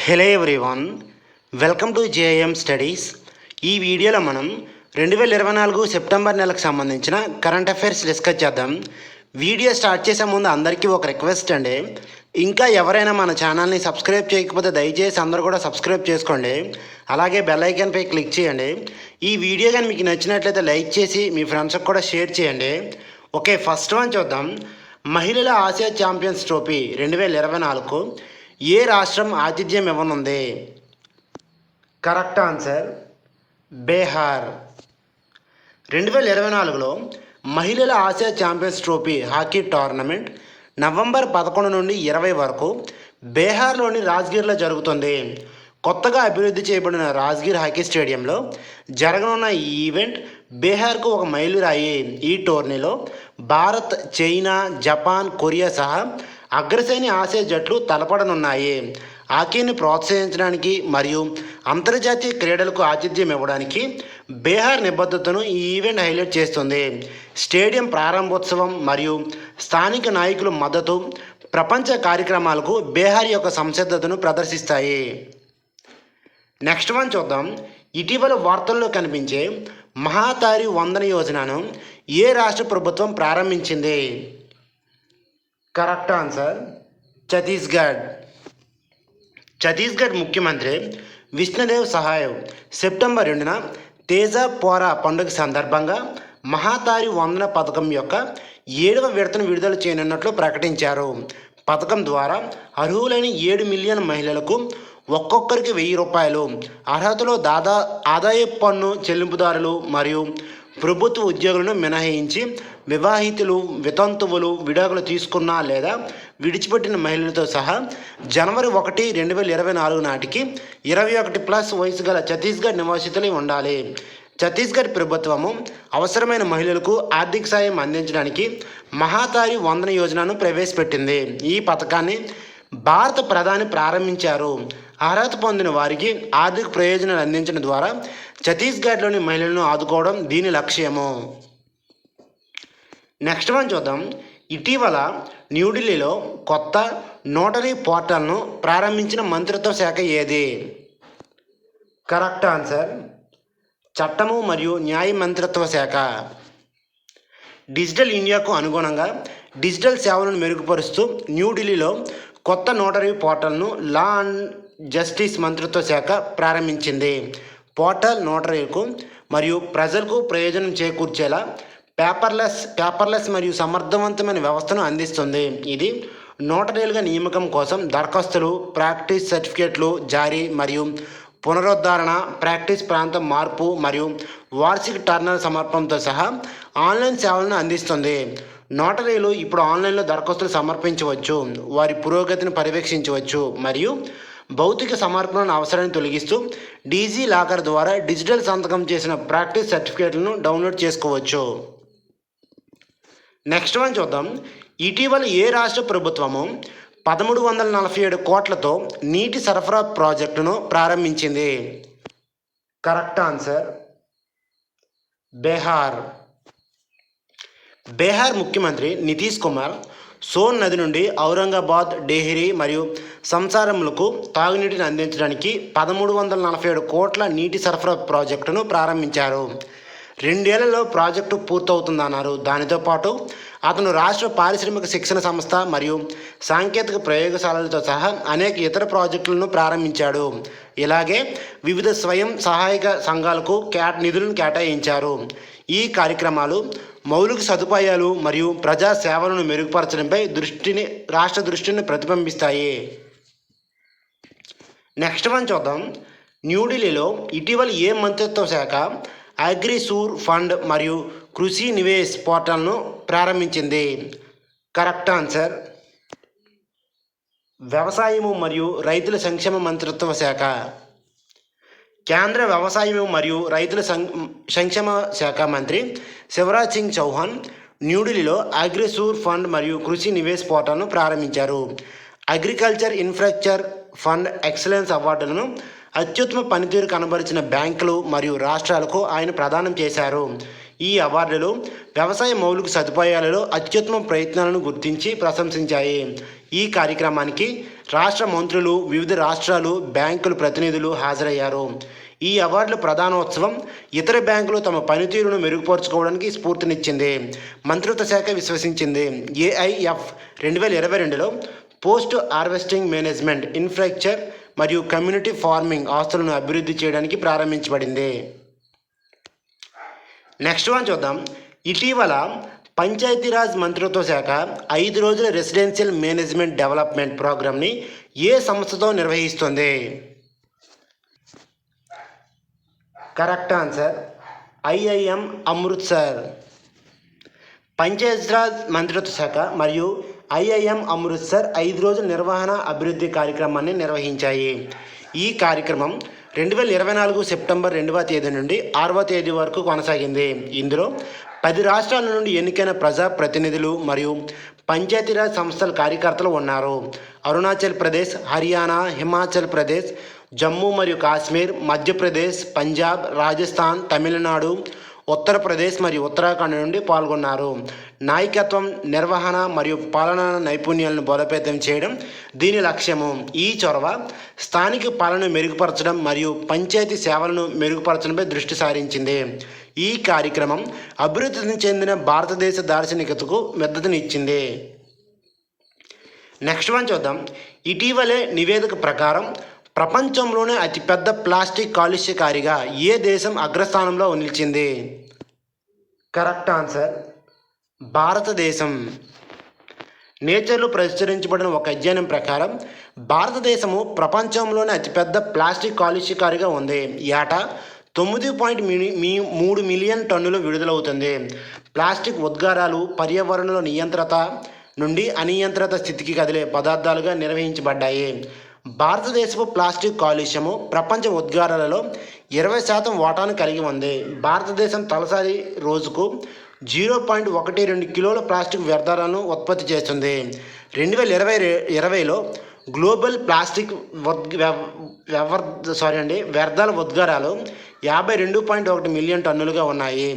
Hello everyone, welcome to JM studies. ఈ వీడియోలో మనం 2024 సెప్టెంబర్ నెలకు సంబంధించిన కరెంట్ అఫైర్స్ డిస్కస్ చేద్దాం. వీడియో స్టార్ట్ చేసే ముందు అందరికీ ఒక రిక్వెస్ట్ అండి, ఇంకా ఎవరైనా మన ఛానల్ని సబ్స్క్రైబ్ చేయకపోతే దయచేసి అందరూ కూడా సబ్స్క్రైబ్ చేసుకోండి. అలాగే బెల్ ఐకాన్పై క్లిక్ చేయండి. ఈ వీడియో కానీ మీకు నచ్చినట్లయితే లైక్ చేసి మీ ఫ్రెండ్స్కి కూడా షేర్ చేయండి. ఓకే, ఫస్ట్ వన్ చూద్దాం. మహిళల ఆసియా ఛాంపియన్స్ ట్రోఫీ 2024కు ఏ రాష్ట్రం ఆతిథ్యం ఇవ్వనుంది? Correct answer Bihar. 2024లో మహిళల Asia champions trophy hockey tournament November 11 నుండి 20 వరకు బీహార్లోని రాజ్గిర్లో జరుగుతుంది. కొత్తగా అభివృద్ధి చేయబడిన రాజ్గిర్ హాకీ స్టేడియంలో జరగనున్న ఈ ఈవెంట్ బీహార్కు ఒక మైలురాయి. ఈ టోర్నీలో భారత్, చైనా, జపాన్, కొరియా సహా అగ్రశ్రేణి ఆసియా జట్లు తలపడనున్నాయి. హాకీని ప్రోత్సహించడానికి మరియు అంతర్జాతీయ క్రీడలకు ఆతిథ్యం ఇవ్వడానికి బీహార్ నిబద్ధతను ఈ ఈవెంట్ హైలైట్ చేస్తుంది. స్టేడియం ప్రారంభోత్సవం మరియు స్థానిక నాయకుల మద్దతు ప్రపంచ కార్యక్రమాలకు బీహార్ యొక్క సంసిద్ధతను ప్రదర్శిస్తాయి. నెక్స్ట్ వన్ చూద్దాం. ఇటీవల వార్తల్లో కనిపించే మహాతారి వందన యోజనను ఏ రాష్ట్ర ప్రభుత్వం ప్రారంభించింది? Correct answer Chhattisgarh. ఛత్తీస్గఢ్ ముఖ్యమంత్రి విష్ణుదేవ్ సహాయ్ సెప్టెంబర్ 2న తేజ పోరా పండుగ సందర్భంగా మహాతారి వందన పథకం యొక్క 7వ విడతను విడుదల చేయనున్నట్లు ప్రకటించారు. పథకం ద్వారా అర్హులైన 7 మిలియన్ మహిళలకు ఒక్కొక్కరికి ₹1000, అర్హతలో ఆదాయపు పన్ను చెల్లింపుదారులు మరియు ప్రభుత్వ ఉద్యోగులను మినహాయించి వివాహితులు, వితంతువులు, విడాకులు తీసుకున్న లేదా విడిచిపెట్టిన మహిళలతో సహా జనవరి 1, 2024 నాటికి 21+ వయసు గల ఛత్తీస్గఢ్ నివాసితులై ఉండాలి. ఛత్తీస్గఢ్ ప్రభుత్వము అవసరమైన మహిళలకు ఆర్థిక సాయం అందించడానికి మహాతారి వందన యోజనను ప్రవేశపెట్టింది. ఈ పథకాన్ని భారత ప్రధాని ప్రారంభించారు. అర్హత పొందిన వారికి ఆర్థిక ప్రయోజనాలు అందించడం ద్వారా ఛత్తీస్గఢ్లోని మహిళలను ఆదుకోవడం దీని లక్ష్యము. నెక్స్ట్ వన్ చూద్దాం. ఇటీవల న్యూఢిల్లీలో కొత్త నోటరీ పోర్టల్ను ప్రారంభించిన మంత్రిత్వ శాఖ ఏది? కరెక్ట్ ఆన్సర్ చట్టము మరియు న్యాయ మంత్రిత్వ శాఖ. డిజిటల్ ఇండియాకు అనుగుణంగా డిజిటల్ సేవలను మెరుగుపరుస్తూ న్యూఢిల్లీలో కొత్త నోటరీ పోర్టల్ను లా అండ్ జస్టిస్ మంత్రిత్వ శాఖ ప్రారంభించింది. పోర్టల్ నోటరీలకు మరియు ప్రజలకు ప్రయోజనం చేకూర్చేలా పేపర్లెస్ మరియు సమర్థవంతమైన వ్యవస్థను అందిస్తుంది. ఇది నోటరీలుగా నియామకం కోసం దరఖాస్తులు, ప్రాక్టీస్ సర్టిఫికేట్లు జారీ మరియు పునరుద్ధరణ, ప్రాక్టీస్ ప్రాంతం మార్పు మరియు వార్షిక టర్నర్ సమర్పణతో సహా ఆన్లైన్ సేవలను అందిస్తుంది. నోటరీలు ఇప్పుడు ఆన్లైన్లో దరఖాస్తులు సమర్పించవచ్చు, వారి పురోగతిని పర్యవేక్షించవచ్చు మరియు భౌతిక సమర్పణల అవసరాన్ని తొలగిస్తూ డీజీ లాకర్ ద్వారా డిజిటల్ సంతకం చేసిన ప్రాక్టీస్ సర్టిఫికేట్లను డౌన్లోడ్ చేసుకోవచ్చు. నెక్స్ట్ వన్ చూద్దాం. ఇటీవల ఏ రాష్ట్ర ప్రభుత్వము 1347 కోట్లతో నీటి సరఫరా ప్రాజెక్టును ప్రారంభించింది? Correct answer Bihar. బీహార్ ముఖ్యమంత్రి నితీష్ కుమార్ సోన్ నది నుండి ఔరంగాబాద్, డెహ్రీ మరియు సంసారములకు తాగునీటిని అందించడానికి 1347 కోట్ల నీటి సరఫరా ప్రాజెక్టును ప్రారంభించారు. 2 ఏళ్లలో ప్రాజెక్టు పూర్తవుతుందన్నారు. దానితో పాటు అతను రాష్ట్ర పారిశ్రామిక శిక్షణ సంస్థ మరియు సాంకేతిక ప్రయోగశాలలతో సహా అనేక ఇతర ప్రాజెక్టులను ప్రారంభించాడు. ఇలాగే వివిధ స్వయం సహాయక సంఘాలకు నిధులను కేటాయించారు. ఈ కార్యక్రమాలు మౌలిక సదుపాయాలు మరియు ప్రజా సేవలను మెరుగుపరచడంపై రాష్ట్ర దృష్టిని ప్రతిబింబిస్తాయి. నెక్స్ట్ వన్ చూద్దాం. న్యూఢిల్లీలో ఇటీవల ఏ మంత్రిత్వ శాఖ అగ్రిసూర్ ఫండ్ మరియు కృషి నివేశ్ పోర్టల్ను ప్రారంభించింది? కరెక్ట్ ఆన్సర్ వ్యవసాయము మరియు రైతుల సంక్షేమ మంత్రిత్వ శాఖ. కేంద్ర వ్యవసాయం మరియు రైతుల సంక్షేమ శాఖ మంత్రి శివరాజ్ సింగ్ చౌహాన్ న్యూఢిల్లీలో అగ్రిసూర్ ఫండ్ మరియు కృషి నివేశ్ పోర్టల్ను ప్రారంభించారు. అగ్రికల్చర్ ఇన్ఫ్రాస్ట్రక్చర్ ఫండ్ ఎక్సలెన్స్ అవార్డులను అత్యుత్తమ పనితీరు కనబరిచిన బ్యాంకులు మరియు రాష్ట్రాలకు ఆయన ప్రదానం చేశారు. ఈ అవార్డులు వ్యవసాయ మౌలిక సదుపాయాలలో అత్యుత్తమ ప్రయత్నాలను గుర్తించి ప్రశంసించాయి. ఈ కార్యక్రమానికి రాష్ట్ర మంత్రులు, వివిధ రాష్ట్రాలు, బ్యాంకుల ప్రతినిధులు హాజరయ్యారు. ఈ అవార్డుల ప్రధానోత్సవం ఇతర బ్యాంకులు తమ పనితీరును మెరుగుపరుచుకోవడానికి స్ఫూర్తినిచ్చింది. మంత్రిత్వ శాఖ విశ్వసించింది. ఏఐఎఫ్ 2022లో పోస్ట్ హార్వెస్టింగ్ మేనేజ్మెంట్, ఇన్ఫ్రాస్ట్రక్చర్ మరియు కమ్యూనిటీ ఫార్మింగ్ ఆస్తులను అభివృద్ధి చేయడానికి ప్రారంభించబడింది. నెక్స్ట్ వన్ చూద్దాం. ఇటీవల పంచాయతీరాజ్ మంత్రిత్వ శాఖ 5 రోజుల రెసిడెన్షియల్ మేనేజ్మెంట్ డెవలప్మెంట్ ప్రోగ్రామ్ని ఏ సంస్థతో నిర్వహిస్తుంది? Correct answer IIM Amritsar. Panchayati Raj మంత్రిత్వ శాఖ మరియు ఐఐఎం అమృత్సర్ 5 రోజుల నిర్వహణ అభివృద్ధి కార్యక్రమాన్ని నిర్వహించాయి. ఈ కార్యక్రమం 2024 సెప్టెంబర్ 2వ తేదీ నుండి 6వ తేదీ వరకు కొనసాగింది. ఇందులో 10 రాష్ట్రాల నుండి ఎన్నికైన ప్రజాప్రతినిధులు మరియు పంచాయతీరాజ్ సంస్థల కార్యకర్తలు ఉన్నారు. అరుణాచల్ ప్రదేశ్, హర్యానా, హిమాచల్ ప్రదేశ్, జమ్మూ మరియు కాశ్మీర్, మధ్యప్రదేశ్, పంజాబ్, రాజస్థాన్, తమిళనాడు, ఉత్తరప్రదేశ్ మరియు ఉత్తరాఖండ్ నుండి పాల్గొన్నారు. నాయకత్వం, నిర్వహణ మరియు పాలనా నైపుణ్యాలను బలోపేతం చేయడం దీని లక్ష్యము. ఈ చొరవ స్థానిక పాలనను మెరుగుపరచడం మరియు పంచాయతీ సేవలను మెరుగుపరచడంపై దృష్టి సారించింది. ఈ కార్యక్రమం అభివృద్ధి చెందిన భారతదేశ దార్శనికతకు మద్దతునిచ్చింది. నెక్స్ట్ వన్ చూద్దాం. ఇటీవలే నివేదిక ప్రకారం ప్రపంచంలోనే అతిపెద్ద ప్లాస్టిక్ కాలుష్యకారిగా ఏ దేశం అగ్రస్థానంలో నిలిచింది? కరెక్ట్ ఆన్సర్ భారతదేశం. నేచర్లో ప్రచురించబడిన ఒక అధ్యయనం ప్రకారం భారతదేశము ప్రపంచంలోనే అతిపెద్ద ప్లాస్టిక్ కాలుష్యకారిగా ఉంది. ఏటా 9.3 మిలియన్ టన్నులు విడుదలవుతుంది. ప్లాస్టిక్ ఉద్గారాలు పర్యావరణంలో నియంత్రిత నుండి అనియంత్రిత స్థితికి కదిలే పదార్థాలుగా నిర్వహించబడ్డాయి. భారతదేశపు ప్లాస్టిక్ కాలుష్యము ప్రపంచ ఉద్గారాలలో 20% వాటాను కలిగి ఉంది. భారతదేశం తలసరి రోజుకు 0.12 కిలోల ప్లాస్టిక్ వ్యర్థాలను ఉత్పత్తి చేస్తుంది. 2020లో గ్లోబల్ ప్లాస్టిక్ వ్యర్థాల ఉద్గారాలు 52.1 మిలియన్ టన్నులుగా ఉన్నాయి.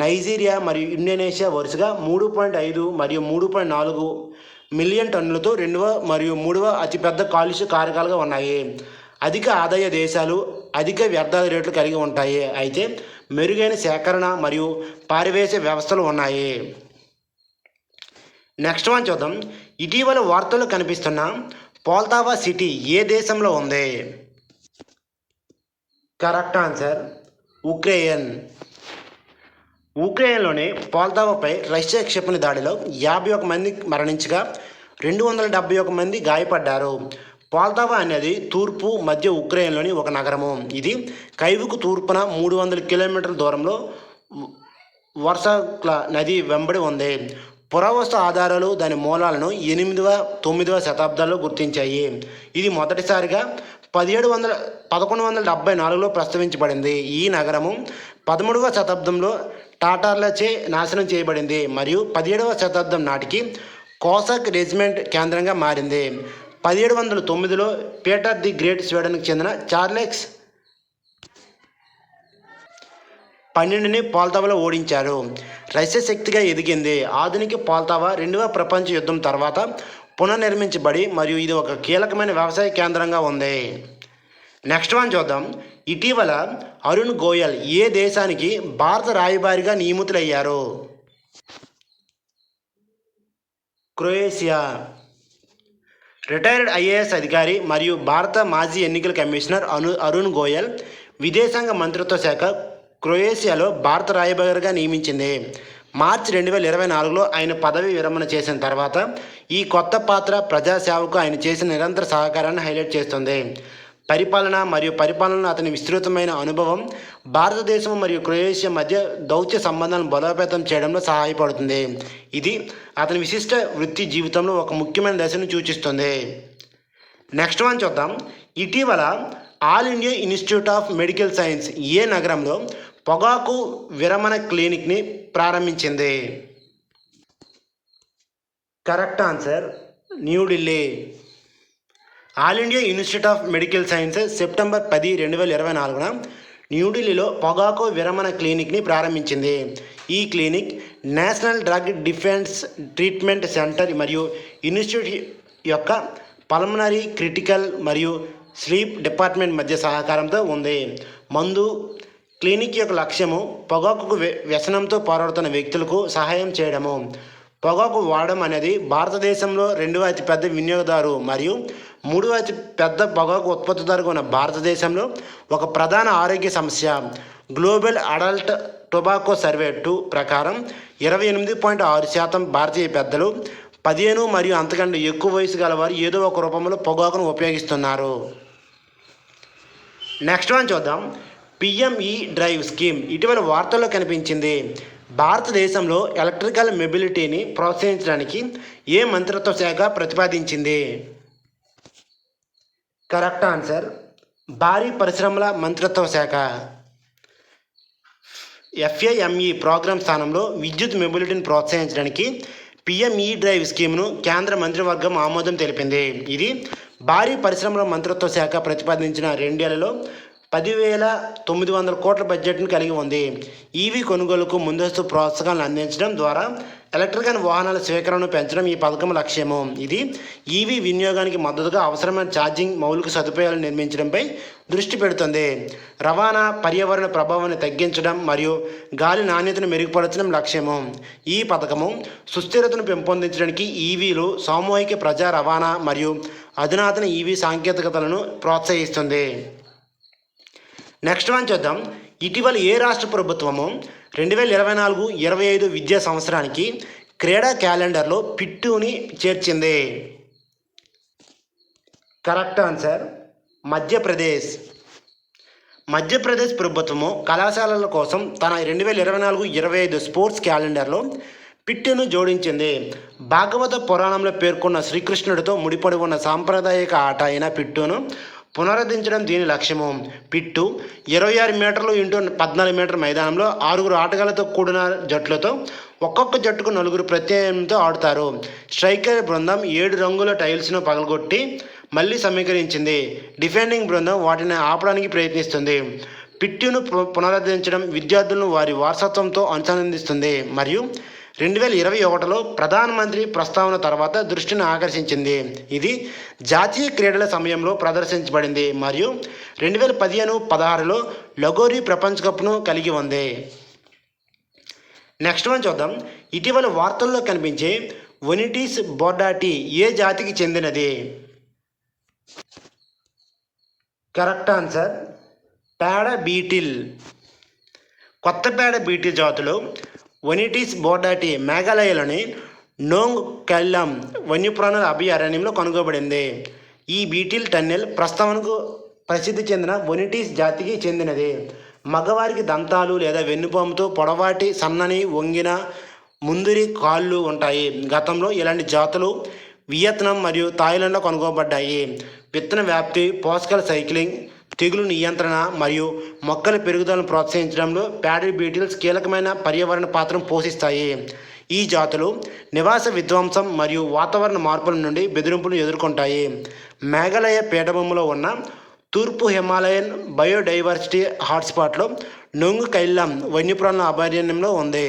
నైజీరియా మరియు ఇండోనేషియా వరుసగా 3.5 మరియు 3.4 మిలియన్ టన్నులతో 2వ మరియు 3వ అతిపెద్ద కాలుష్య కారకాలుగా ఉన్నాయి. అధిక ఆదాయ దేశాలు అధిక వ్యర్థాల రేట్లు కలిగి ఉంటాయి, అయితే మెరుగైన సేకరణ మరియు పారివేశ వ్యవస్థలు ఉన్నాయి. నెక్స్ట్ వన్ చూద్దాం. ఇటీవల వార్తల్లో కనిపిస్తున్న పోల్తావా సిటీ ఏ దేశంలో ఉంది? Correct answer Ukraine. ఉక్రెయిన్లోని పోల్తావాపై రష్యా క్షిపణి దాడిలో 51 మంది మరణించగా 271 మంది గాయపడ్డారు. పోల్తావా అనేది తూర్పు మధ్య ఉక్రెయిన్లోని ఒక నగరము. ఇది కైవుకు తూర్పున 300 కిలోమీటర్ల దూరంలో వర్సాక్లా నది వెంబడి ఉంది. పురావస్తు ఆధారాలు దాని మూలాలను 8వ 9వ శతాబ్దాల్లో గుర్తించాయి. ఇది మొదటిసారిగా 1174లో ప్రస్తావించబడింది. ఈ నగరము 13వ శతాబ్దంలో టాటార్లచే నాశనం చేయబడింది మరియు 17వ శతాబ్దం నాటికి కోసాక్ రెజిమెంట్ కేంద్రంగా మారింది. 1709లో పీటర్ ది గ్రేట్ స్వీడన్కు చెందిన చార్లెస్ 12ని పోల్తావాలో ఓడించారు. రష్యా శక్తిగా ఎదిగింది. ఆధునిక పోల్తావా 2వ ప్రపంచ యుద్ధం తర్వాత పునర్నిర్మించబడి మరియు ఇది ఒక కీలకమైన వ్యవసాయ కేంద్రంగా ఉంది. నెక్స్ట్ వన్ చూద్దాం. ఇటీవల అరుణ్ గోయల్ ఏ దేశానికి భారత రాయబారిగా నియమితులయ్యారు? క్రొయేషియా. రిటైర్డ్ ఐఏఎస్ అధికారి మరియు భారత మాజీ ఎన్నికల కమిషనర్ అరుణ్ గోయల్ విదేశాంగ మంత్రిత్వ శాఖ క్రొయేషియాలో భారత రాయబారిగా నియమించింది. మార్చి 2024లో ఆయన పదవి విరమణ చేసిన తర్వాత ఈ కొత్త పాత్ర ప్రజాసేవకు ఆయన చేసిన నిరంతర సహకారాన్ని హైలైట్ చేస్తుంది. పరిపాలన అతని విస్తృతమైన అనుభవం భారతదేశం మరియు క్రొయేషియా మధ్య దౌత్య సంబంధాలను బలోపేతం చేయడంలో సహాయపడుతుంది. ఇది అతని విశిష్ట వృత్తి జీవితంలో ఒక ముఖ్యమైన దశను సూచిస్తుంది. నెక్స్ట్ వన్ చూద్దాం. ఇటీవల all India institute of medical science ఏ నగరంలో పొగాకు విరమణ క్లినిక్ని ప్రారంభించింది? Correct answer New Delhi. All India institute of medical sciences September 10, 2024న న్యూఢిల్లీలో పొగాకు విరమణ క్లినిక్ని ప్రారంభించింది. ఈ clinic national drug defence treatment centre మరియు ఇన్స్టిట్యూట్ యొక్క పల్మనరీ, క్రిటికల్ మరియు స్లీప్ డిపార్ట్మెంట్ మధ్య సహకారంతో ఉంది. మందు క్లినిక్ యొక్క లక్ష్యము పొగాకు వ్యసనంతో పోరాడుతున్న వ్యక్తులకు సహాయం చేయడము. పొగాకు వాడడం అనేది భారతదేశంలో రెండవ అతిపెద్ద వినియోగదారు మరియు మూడవ అతి పెద్ద పొగాకు ఉత్పత్తిదారుగా ఉన్న భారతదేశంలో ఒక ప్రధాన ఆరోగ్య సమస్య. గ్లోబల్ అడల్ట్ టొబాకో సర్వే 2 ప్రకారం 28.6% భారతీయ పెద్దలు 15 మరియు అంతకంటే ఎక్కువ వయసు గలవారు ఏదో ఒక రూపంలో పొగాకును ఉపయోగిస్తున్నారు. నెక్స్ట్ వన్ చూద్దాం. పిఎంఈ డ్రైవ్ స్కీమ్ ఇటీవల వార్తల్లో కనిపించింది. భారతదేశంలో ఎలక్ట్రికల్ మొబిలిటీని ప్రోత్సహించడానికి ఏ మంత్రిత్వ శాఖ ప్రతిపాదించింది? కరెక్ట్ ఆన్సర్ భారీ పరిశ్రమల మంత్రిత్వ శాఖ. ఎఫ్ఏఎంఈ ప్రోగ్రాం స్థానంలో విద్యుత్ మొబిలిటీని ప్రోత్సహించడానికి పిఎంఈ డ్రైవ్ స్కీమ్ను కేంద్ర మంత్రివర్గం ఆమోదం తెలిపింది. ఇది భారీ పరిశ్రమల మంత్రిత్వ శాఖ ప్రతిపాదించిన 2 ఏళ్లలో 10,900 కోట్ల బడ్జెట్ను కలిగి ఉంది. ఈవీ కొనుగోలుకు ముందస్తు ప్రోత్సాహకాలను అందించడం ద్వారా ఎలక్ట్రికల్ వాహనాల స్వీకరణను పెంచడం ఈ పథకం లక్ష్యము. ఇది ఈవీ వినియోగానికి మద్దతుగా అవసరమైన ఛార్జింగ్ మౌలిక సదుపాయాలు నిర్మించడంపై దృష్టి పెడుతుంది. రవాణా పర్యావరణ ప్రభావాన్ని తగ్గించడం మరియు గాలి నాణ్యతను మెరుగుపరచడం లక్ష్యము. ఈ పథకము సుస్థిరతను పెంపొందించడానికి ఈవీలు, సామూహిక ప్రజా రవాణా మరియు అధునాతన ఈవీ సాంకేతికతలను ప్రోత్సహిస్తుంది. నెక్స్ట్ వన్ చూద్దాం. ఇటీవల ఏ రాష్ట్ర ప్రభుత్వము 2024-25 విద్యా సంవత్సరానికి క్రీడా క్యాలెండర్లో పిట్టుని చేర్చింది? Correct answer Madhya Pradesh. మధ్యప్రదేశ్ ప్రభుత్వము కళాశాలల కోసం తన 2024-25 స్పోర్ట్స్ క్యాలెండర్లో పిట్టును జోడించింది. భాగవత పురాణంలో పేర్కొన్న శ్రీకృష్ణుడితో ముడిపడి ఉన్న సాంప్రదాయిక ఆట అయిన పిట్టును పునరుద్ధరించడం దీని లక్ష్యము. పిట్టు 26 మీటర్లు ఇంటూ 14 మీటర్ మైదానంలో 6 ఆటగాళ్లతో కూడిన జట్లతో ఒక్కొక్క జట్టుకు 4 ప్రత్యయంతో ఆడుతారు. స్ట్రైకర్ బృందం 7 రంగుల టైల్స్ను పగలగొట్టి మళ్ళీ సమీకరించింది. డిఫెండింగ్ బృందం వాటిని ఆపడానికి ప్రయత్నిస్తుంది. పిట్టును పునరుద్ధరించడం విద్యార్థులను వారి వారసత్వంతో అనుసంధానిస్తుంది మరియు 2021లో ప్రధానమంత్రి ప్రస్తావన తర్వాత దృష్టిని ఆకర్షించింది. ఇది జాతీయ క్రీడల సమయంలో ప్రదర్శించబడింది మరియు 2015-16లో లగోరీ ప్రపంచ కప్ను కలిగి ఉంది. నెక్స్ట్ వన్ చూద్దాం. ఇటీవల వార్తల్లో కనిపించే ఒనిటిస్ బోర్డాటి ఏ జాతికి చెందినది? కరెక్ట్ ఆన్సర్ పేడ బీటిల్. కొత్త పేడ బీటిల్ జాతులు ఒనిటిస్ బోర్డాటి మేఘాలయలోని నోంగ్ కైలాం వన్యప్రాణుల అభయారణ్యంలో కనుగొనబడింది. ఈ బీటిల్ టన్నెల్ ప్రస్తావనకు ప్రసిద్ధి చెందిన ఒనిటిస్ జాతికి చెందినది. మగవారికి దంతాలు లేదా వెన్నుపాముతో పొడవాటి, సన్నని, వంగిన ముందురి కాళ్ళు ఉంటాయి. గతంలో ఇలాంటి జాతులు వియత్నాం మరియు థాయిలాండ్లో కనుగొనబడ్డాయి. విత్తన వ్యాప్తి, పోషకాల సైక్లింగ్, తెగులు నియంత్రణ మరియు మొక్కల పెరుగుదలను ప్రోత్సహించడంలో ప్యాడీ బీటిల్స్ కీలకమైన పర్యావరణ పాత్రను పోషిస్తాయి. ఈ జాతులు నివాస విధ్వంసం మరియు వాతావరణ మార్పుల నుండి బెదిరింపులను ఎదుర్కొంటాయి. మేఘాలయ పీఠభూమిలో ఉన్న తూర్పు హిమాలయన్ బయోడైవర్సిటీ హాట్స్పాట్లో నోంగ్ కైలాం వన్యప్రాణుల అభయారణ్యంలో ఉంది.